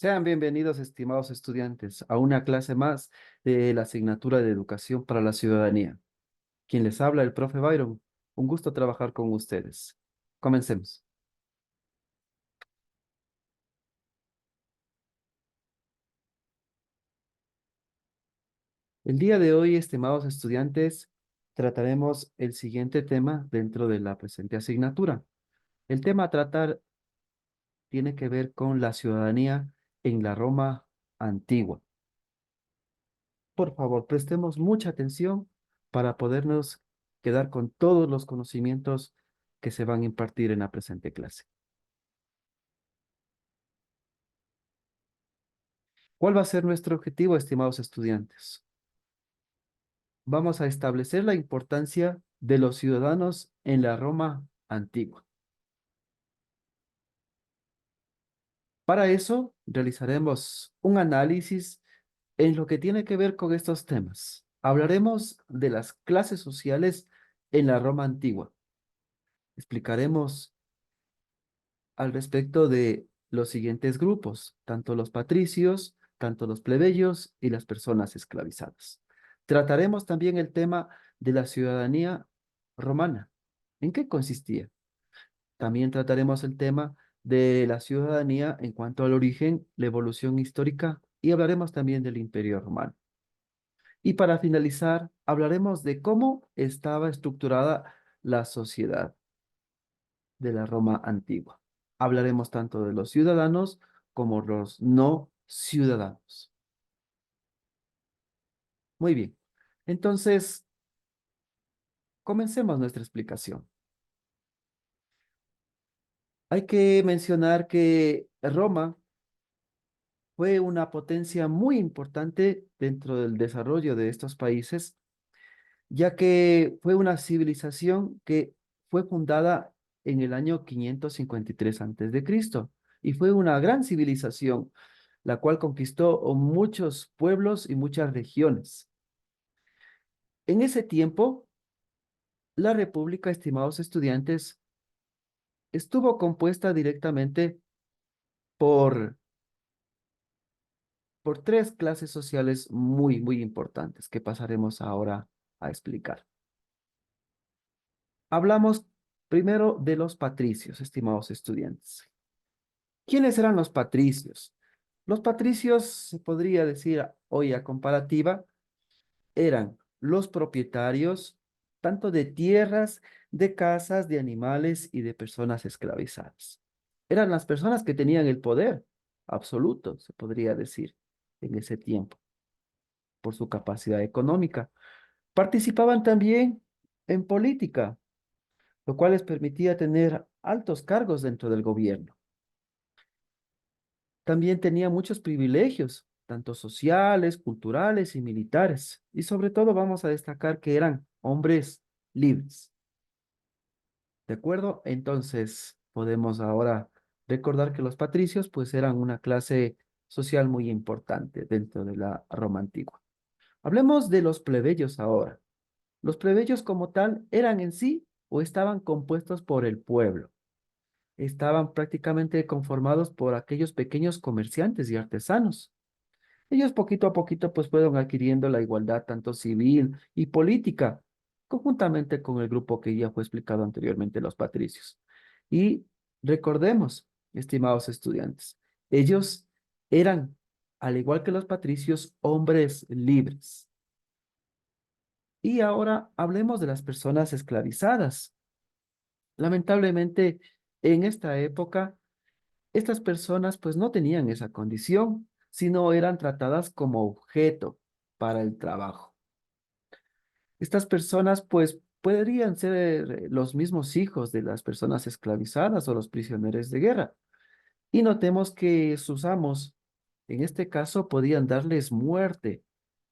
Sean bienvenidos, estimados estudiantes, a una clase más de la asignatura de Educación para la Ciudadanía. Quien les habla, el profe Byron. Un gusto trabajar con ustedes. Comencemos. El día de hoy, estimados estudiantes, trataremos el siguiente tema dentro de la presente asignatura. El tema a tratar tiene que ver con la ciudadanía en la Roma antigua. Por favor, prestemos mucha atención para podernos quedar con todos los conocimientos que se van a impartir en la presente clase. ¿Cuál va a ser nuestro objetivo, estimados estudiantes? Vamos a establecer la importancia de los ciudadanos en la Roma antigua. Para eso, realizaremos un análisis en lo que tiene que ver con estos temas. Hablaremos de las clases sociales en la Roma antigua. Explicaremos al respecto de los siguientes grupos, tanto los patricios, tanto los plebeyos y las personas esclavizadas. Trataremos también el tema de la ciudadanía romana. ¿En qué consistía? También trataremos el tema de la ciudadanía en cuanto al origen, la evolución histórica y hablaremos también del Imperio Romano. Y para finalizar, hablaremos de cómo estaba estructurada la sociedad de la Roma antigua. Hablaremos tanto de los ciudadanos como los no ciudadanos. Muy bien. Entonces, comencemos nuestra explicación. Hay que mencionar que Roma fue una potencia muy importante dentro del desarrollo de estos países, ya que fue una civilización que fue fundada en el año 553 a.C. y fue una gran civilización, la cual conquistó muchos pueblos y muchas regiones. En ese tiempo, la República, estimados estudiantes, estuvo compuesta directamente por, por tres clases sociales muy importantes que pasaremos ahora a explicar. Hablamos primero de los patricios, estimados estudiantes. ¿Quiénes eran los patricios? Los patricios, se podría decir hoy a comparativa, eran los propietarios tanto de tierras, de casas, de animales y de personas esclavizadas. Eran las personas que tenían el poder absoluto, se podría decir, en ese tiempo, por su capacidad económica. Participaban también en política, lo cual les permitía tener altos cargos dentro del gobierno. También tenía muchos privilegios, tanto sociales, culturales y militares. Y sobre todo vamos a destacar que eran hombres libres. ¿De acuerdo? Entonces podemos ahora recordar que los patricios pues eran una clase social muy importante dentro de la Roma antigua. Hablemos de los plebeyos ahora. Los plebeyos como tal eran en sí o estaban compuestos por el pueblo. Estaban prácticamente conformados por aquellos pequeños comerciantes y artesanos. Ellos poquito a poquito pues fueron adquiriendo la igualdad tanto civil y política, conjuntamente con el grupo que ya fue explicado anteriormente, los patricios. Y recordemos, estimados estudiantes, ellos eran, al igual que los patricios, hombres libres. Y ahora hablemos de las personas esclavizadas. Lamentablemente, en esta época, estas personas pues no tenían esa condición, sino eran tratadas como objeto para el trabajo. Estas personas pues podrían ser los mismos hijos de las personas esclavizadas o los prisioneros de guerra. Y notemos que sus amos, en este caso, podían darles muerte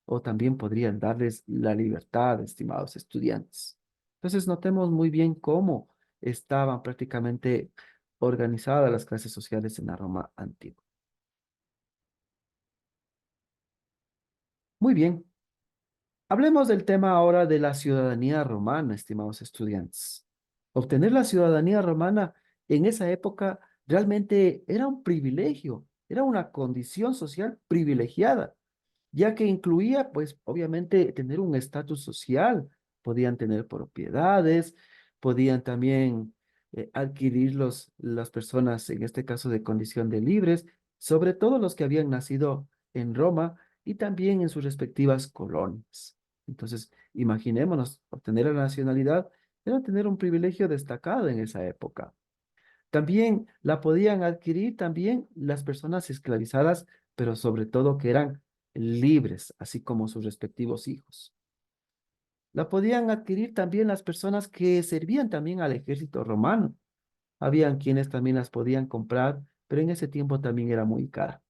o también podrían darles la libertad, estimados estudiantes. Entonces notemos muy bien cómo estaban prácticamente organizadas las clases sociales en la Roma antigua. Muy bien, hablemos del tema ahora de la ciudadanía romana, estimados estudiantes. Obtener la ciudadanía romana en esa época realmente era un privilegio, era una condición social privilegiada, ya que incluía, pues, obviamente, tener un estatus social. Podían tener propiedades, podían también adquirir las personas, en este caso de condición de libres, sobre todo los que habían nacido en Roma y también en sus respectivas colonias. Entonces, imaginémonos, obtener la nacionalidad era tener un privilegio destacado en esa época. También la podían adquirir también las personas esclavizadas, pero sobre todo que eran libres, así como sus respectivos hijos. La podían adquirir también las personas que servían también al ejército romano. Habían quienes también las podían comprar, pero en ese tiempo también era muy cara.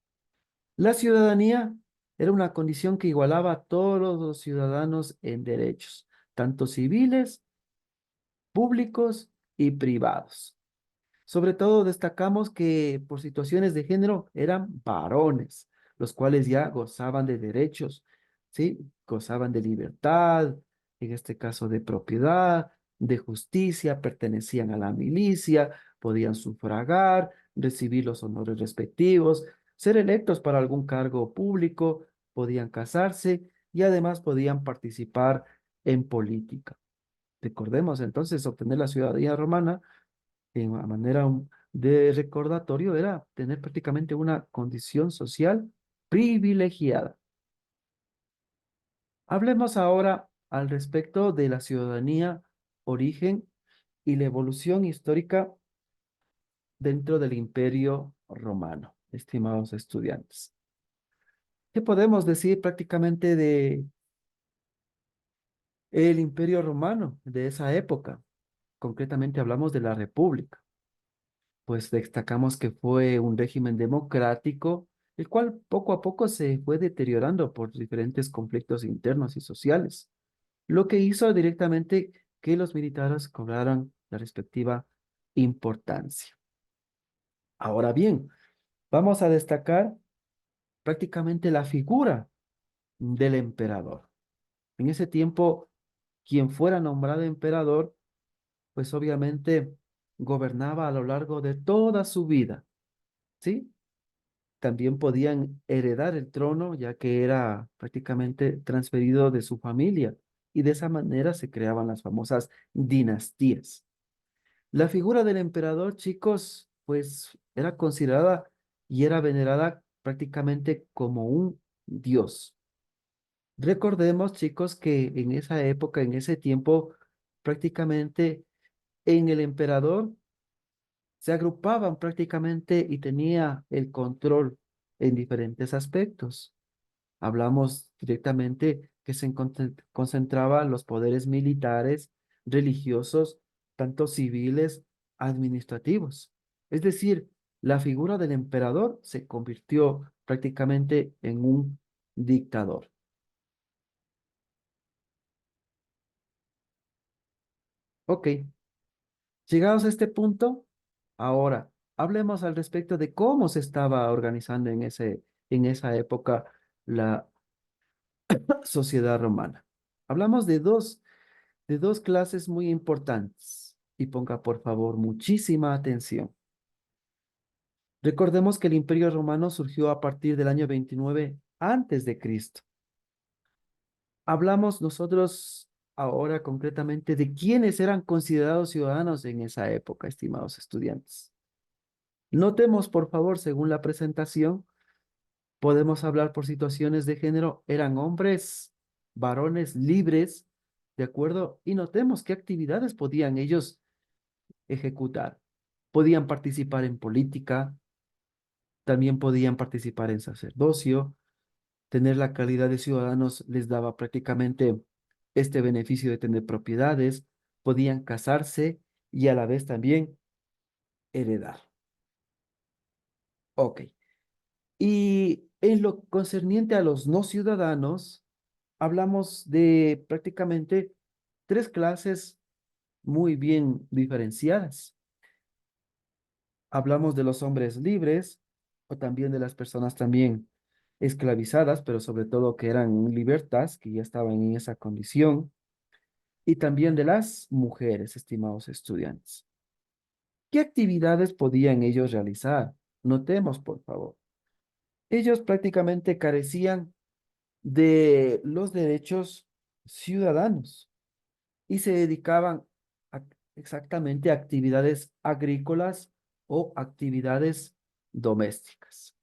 La ciudadanía era una condición que igualaba a todos los ciudadanos en derechos, tanto civiles, públicos y privados. Sobre todo destacamos que por situaciones de género eran varones, los cuales ya gozaban de derechos, ¿sí? Gozaban de libertad, en este caso de propiedad, de justicia, pertenecían a la milicia, podían sufragar, recibir los honores respectivos, ser electos para algún cargo público, podían casarse y además podían participar en política. Recordemos entonces, obtener la ciudadanía romana en una manera de recordatorio era tener prácticamente una condición social privilegiada. Hablemos ahora al respecto de la ciudadanía, origen y la evolución histórica dentro del Imperio Romano, estimados estudiantes. ¿Qué podemos decir prácticamente de el Imperio Romano de esa época? Concretamente hablamos de la República. Pues destacamos que fue un régimen democrático, el cual poco a poco se fue deteriorando por diferentes conflictos internos y sociales, lo que hizo directamente que los militares cobraran la respectiva importancia. Ahora bien, vamos a destacar prácticamente la figura del emperador. En ese tiempo, quien fuera nombrado emperador, pues obviamente gobernaba a lo largo de toda su vida, ¿sí? También podían heredar el trono, ya que era prácticamente transferido de su familia, y de esa manera se creaban las famosas dinastías. La figura del emperador, chicos, pues era considerada y era venerada prácticamente como un dios. Recordemos, chicos, que en esa época, en ese tiempo, prácticamente en el emperador se agrupaban prácticamente y tenía el control en diferentes aspectos. Hablamos directamente que se concentraban los poderes militares, religiosos, tanto civiles, administrativos. Es decir, la figura del emperador se convirtió prácticamente en un dictador. Ok, llegados a este punto, ahora hablemos al respecto de cómo se estaba organizando en esa época la sociedad romana. Hablamos de dos clases muy importantes y ponga por favor muchísima atención. Recordemos que el Imperio Romano surgió a partir del año 29 antes de Cristo. Hablamos nosotros ahora concretamente de quiénes eran considerados ciudadanos en esa época, estimados estudiantes. Notemos por favor, según la presentación, podemos hablar por situaciones de género, eran hombres, varones libres, ¿de acuerdo? Y notemos qué actividades podían ellos ejecutar. Podían participar en política, también podían participar en sacerdocio, tener la calidad de ciudadanos les daba prácticamente este beneficio de tener propiedades, podían casarse y a la vez también heredar. Ok. Y en lo concerniente a los no ciudadanos, hablamos de prácticamente tres clases muy bien diferenciadas. Hablamos de los hombres libres o también de las personas también esclavizadas, pero sobre todo que eran libertas, que ya estaban en esa condición, y también de las mujeres, estimados estudiantes. ¿Qué actividades podían ellos realizar? Notemos, por favor. Ellos prácticamente carecían de los derechos ciudadanos y se dedicaban a- exactamente a actividades agrícolas o actividades domésticas.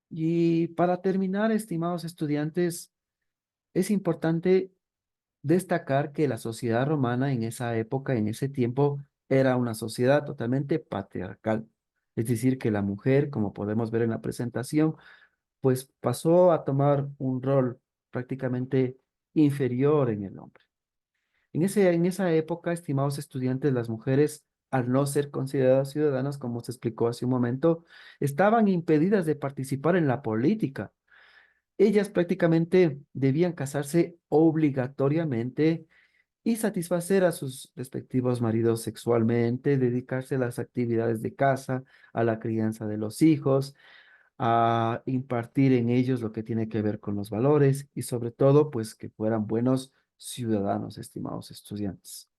Y para terminar, estimados estudiantes, es importante destacar que la sociedad romana en esa época, en ese tiempo, era una sociedad totalmente patriarcal. Es decir, que la mujer, como podemos ver en la presentación, pues pasó a tomar un rol prácticamente inferior en el hombre. En esa época, estimados estudiantes, las mujeres, al no ser consideradas ciudadanas, como se explicó hace un momento, estaban impedidas de participar en la política. Ellas prácticamente debían casarse obligatoriamente y satisfacer a sus respectivos maridos sexualmente, dedicarse a las actividades de casa, a la crianza de los hijos, a impartir en ellos lo que tiene que ver con los valores y sobre todo, pues que fueran buenos ciudadanos, estimados estudiantes.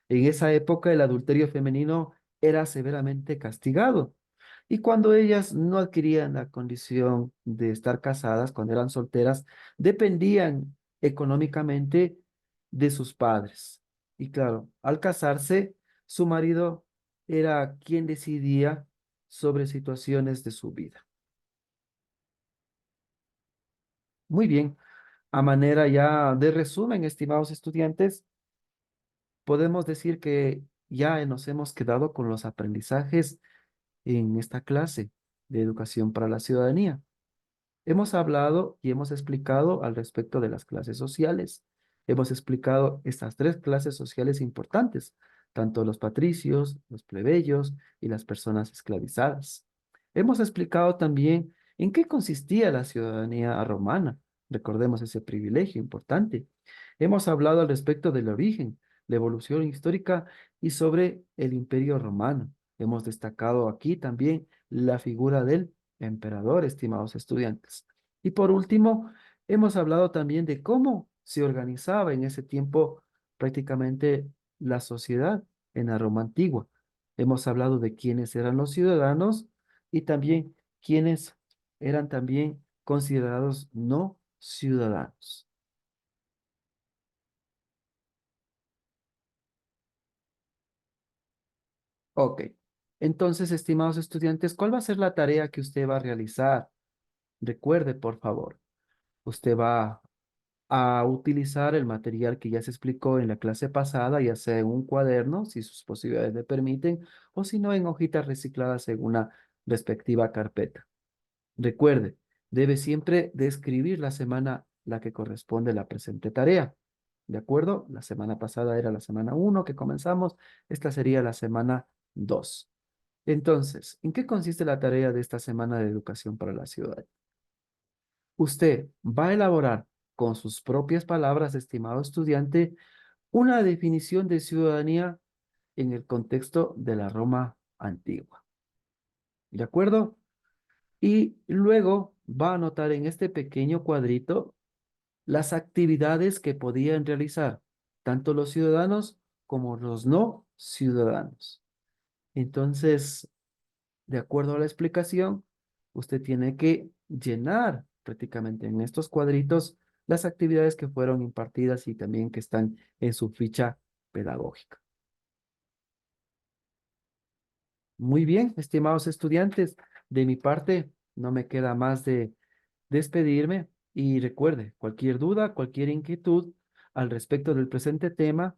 En esa época el adulterio femenino era severamente castigado y cuando ellas no adquirían la condición de estar casadas, cuando eran solteras, dependían económicamente de sus padres. Y claro, al casarse, su marido era quien decidía sobre situaciones de su vida. Muy bien, a manera ya de resumen, estimados estudiantes, podemos decir que ya nos hemos quedado con los aprendizajes en esta clase de educación para la ciudadanía. Hemos hablado y hemos explicado al respecto de las clases sociales. Hemos explicado estas tres clases sociales importantes, tanto los patricios, los plebeyos y las personas esclavizadas. Hemos explicado también en qué consistía la ciudadanía romana. Recordemos ese privilegio importante. Hemos hablado al respecto del origen, la evolución histórica y sobre el Imperio Romano. Hemos destacado aquí también la figura del emperador, estimados estudiantes. Y por último, hemos hablado también de cómo se organizaba en ese tiempo prácticamente la sociedad en la Roma antigua. Hemos hablado de quiénes eran los ciudadanos y también quiénes eran también considerados no ciudadanos. Ok. Entonces, estimados estudiantes, ¿cuál va a ser la tarea que usted va a realizar? Recuerde, por favor, usted va a utilizar el material que ya se explicó en la clase pasada, ya sea en un cuaderno, si sus posibilidades le permiten, o si no, en hojitas recicladas en una respectiva carpeta. Recuerde, debe siempre describir la semana la que corresponde a la presente tarea. ¿De acuerdo? La semana pasada era la semana 1 que comenzamos, esta sería la semana 2. Entonces, ¿en qué consiste la tarea de esta semana de educación para la ciudad? Usted va a elaborar con sus propias palabras, estimado estudiante, una definición de ciudadanía en el contexto de la Roma antigua. ¿De acuerdo? Y luego va a anotar en este pequeño cuadrito las actividades que podían realizar tanto los ciudadanos como los no ciudadanos. Entonces, de acuerdo a la explicación, usted tiene que llenar prácticamente en estos cuadritos las actividades que fueron impartidas y también que están en su ficha pedagógica. Muy bien, estimados estudiantes, de mi parte no me queda más de despedirme y recuerde, cualquier duda, cualquier inquietud al respecto del presente tema,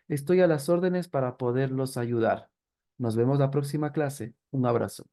estoy a las órdenes para poderlos ayudar. Nos vemos la próxima clase. Un abrazo.